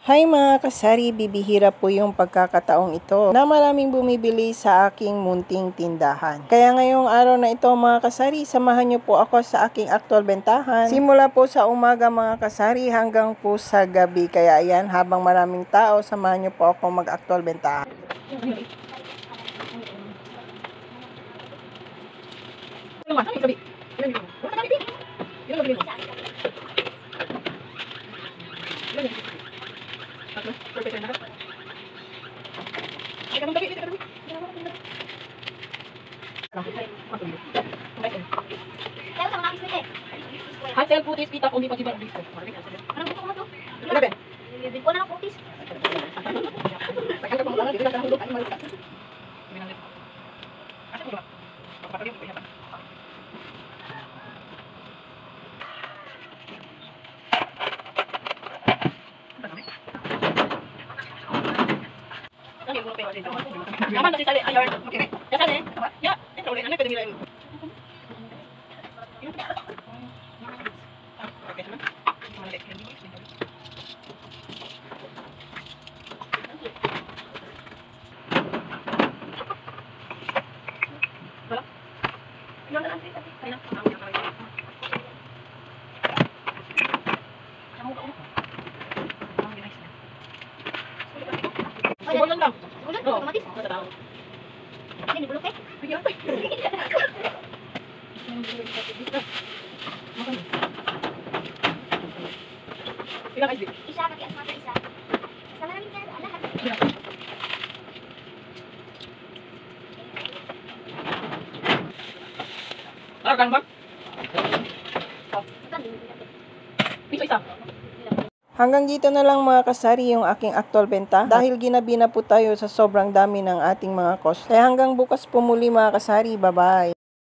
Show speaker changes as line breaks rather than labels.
Hi mga kasari, bibihira po yung pagkakataong ito na maraming bumibili sa aking munting tindahan. Kaya ngayong araw na ito mga kasari, samahan niyo po ako sa aking aktual bentahan. Simula po sa umaga mga kasari hanggang po sa gabi. Kaya ayan, habang maraming tao, samahan niyo po ako mag-aktual bentahan.
Hasil putis kita kung di pag-ibang dito.
Anong gusto mo to?
Ano ba?
Hindi ko na ng putis.
Naman kasi sali ayon. Ya sali. Ya, ito ulit ano pwede nila. Bulan lang.
Bulan?
Oo.
Otomatis?
Totoo.
Hindi, bulok eh.
Bigyan pa. Ilang ISB?
Isa, katias mata isa. Sama namin yan, lahat.
Aragang ba?
Ito,
Piso isa.
Hanggang dito na lang mga kasari yung aking aktual benta dahil ginabi na po tayo sa sobrang dami ng ating mga cost. Kaya hanggang bukas po muli mga kasari, bye bye!